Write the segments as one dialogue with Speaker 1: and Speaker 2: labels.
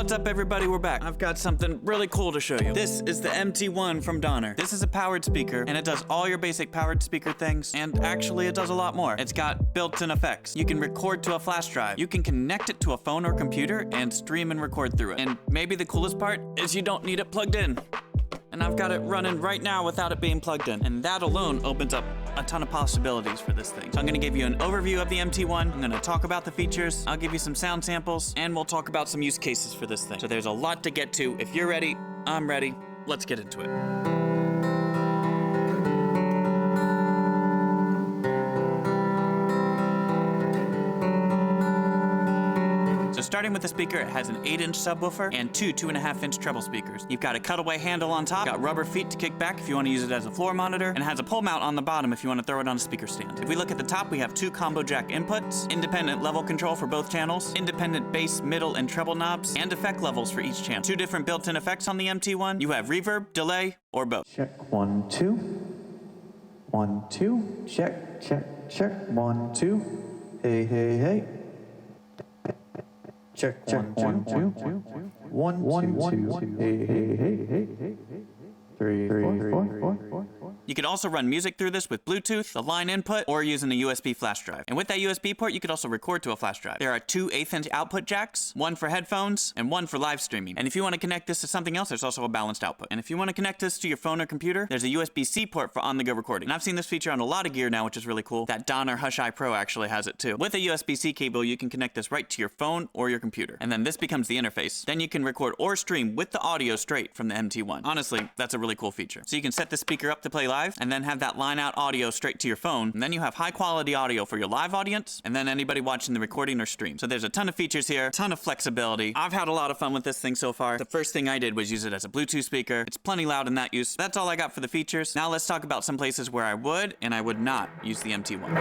Speaker 1: What's up everybody, we're back. I've got something really cool to show you. This is the MT-1 from Donner. This is a powered speaker, and it does all your basic powered speaker things, and actually it does a lot more. It's got built-in effects. You can record to a flash drive. You can connect it to a phone or computer and stream and record through it. And maybe the coolest part is you don't need it plugged in. And I've got it running right now without it being plugged in. And that alone opens up a ton of possibilities for this thing. So I'm gonna give you an overview of the MT-1. I'm gonna talk about the features. I'll give you some sound samples, and we'll talk about some use cases for this thing. So there's a lot to get to. If you're ready, I'm ready. Let's get into it. Starting with the speaker, it has an 8-inch subwoofer and two 2.5-inch treble speakers. You've got a cutaway handle on top, got rubber feet to kick back if you want to use it as a floor monitor, and it has a pole mount on the bottom if you want to throw it on a speaker stand. If we look at the top, we have two combo jack inputs, independent level control for both channels, independent bass, middle, and treble knobs, and effect levels for each channel. Two different built-in effects on the MT-1. You have reverb, delay, or both.
Speaker 2: Check 1 2 1 2 check check check 1 2 hey hey hey. Check 1 2 1 2 hey hey hey hey 3 4.
Speaker 1: You could also run music through this with Bluetooth, the line input, or using a USB flash drive. And with that USB port, you could also record to a flash drive. There are two 1/8-inch output jacks, one for headphones and one for live streaming. And if you want to connect this to something else, there's also a balanced output. And if you want to connect this to your phone or computer, there's a USB-C port for on-the-go recording. And I've seen this feature on a lot of gear now, which is really cool. That Donner Hush-Eye Pro actually has it too. With a USB-C cable, you can connect this right to your phone or your computer. And then this becomes the interface. Then you can record or stream with the audio straight from the MT-1. Honestly, that's a really cool feature. So you can set the speaker up to play live, and then have that line out audio straight to your phone, and then you have high quality audio for your live audience, and then anybody watching the recording or stream. So there's a ton of features here, a ton of flexibility. I've had a lot of fun with this thing so far. The first thing I did was use it as a Bluetooth speaker. It's plenty loud in that use. That's all I got for the features. Now let's talk about some places where I would and I would not use the MT-1.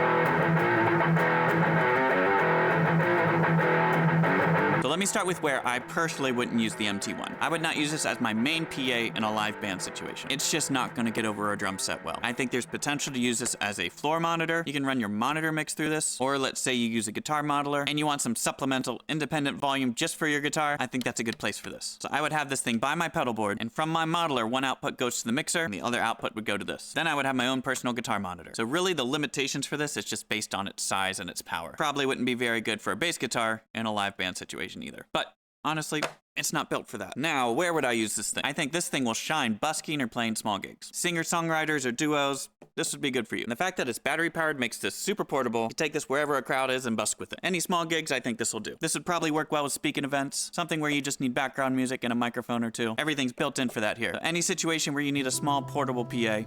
Speaker 1: So let me start with where I personally wouldn't use the MT-1. I would not use this as my main PA in a live band situation. It's just not gonna get over a drum set well. I think there's potential to use this as a floor monitor. You can run your monitor mix through this, or let's say you use a guitar modeler and you want some supplemental independent volume just for your guitar. I think that's a good place for this. So I would have this thing by my pedal board, and from my modeler, one output goes to the mixer and the other output would go to this. Then I would have my own personal guitar monitor. So really the limitations for this is just based on its size and its power. Probably wouldn't be very good for a bass guitar in a live band situation either. But honestly, it's not built for that. Now, where would I use this thing? I think this thing will shine busking or playing small gigs. Singer-songwriters or duos, this would be good for you. And the fact that it's battery powered makes this super portable. You can take this wherever a crowd is and busk with it. Any small gigs, I think this will do. This would probably work well with speaking events, something where you just need background music and a microphone or two. Everything's built in for that here. So any situation where you need a small portable PA,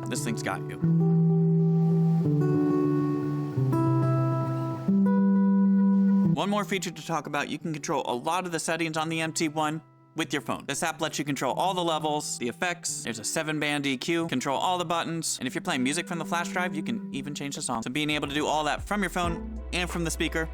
Speaker 1: this thing's got you. One more feature to talk about, you can control a lot of the settings on the MT-1 with your phone. This app lets you control all the levels, the effects, there's a 7-band EQ, control all the buttons, and if you're playing music from the flash drive, you can even change the song. So being able to do all that from your phone and from the speaker,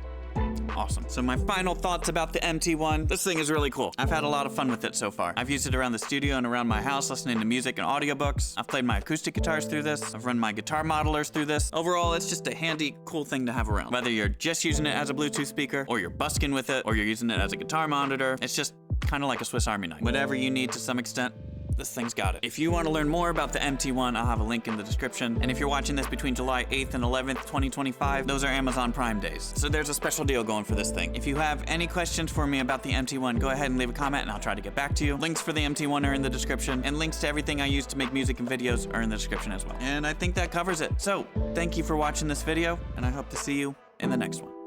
Speaker 1: awesome. So my final thoughts about the MT-1, this thing is really cool. I've had a lot of fun with it so far. I've used it around the studio and around my house, listening to music and audiobooks. I've played my acoustic guitars through this. I've run my guitar modelers through this. Overall, it's just a handy, cool thing to have around. Whether you're just using it as a Bluetooth speaker, or you're busking with it, or you're using it as a guitar monitor, it's just kind of like a Swiss Army knife. Whatever you need to some extent, this thing's got it. If you want to learn more about the MT-1, I'll have a link in the description. And if you're watching this between July 8th and 11th, 2025, those are Amazon Prime days. So there's a special deal going for this thing. If you have any questions for me about the MT-1, go ahead and leave a comment and I'll try to get back to you. Links for the MT-1 are in the description, and links to everything I use to make music and videos are in the description as well. And I think that covers it. So thank you for watching this video, and I hope to see you in the next one.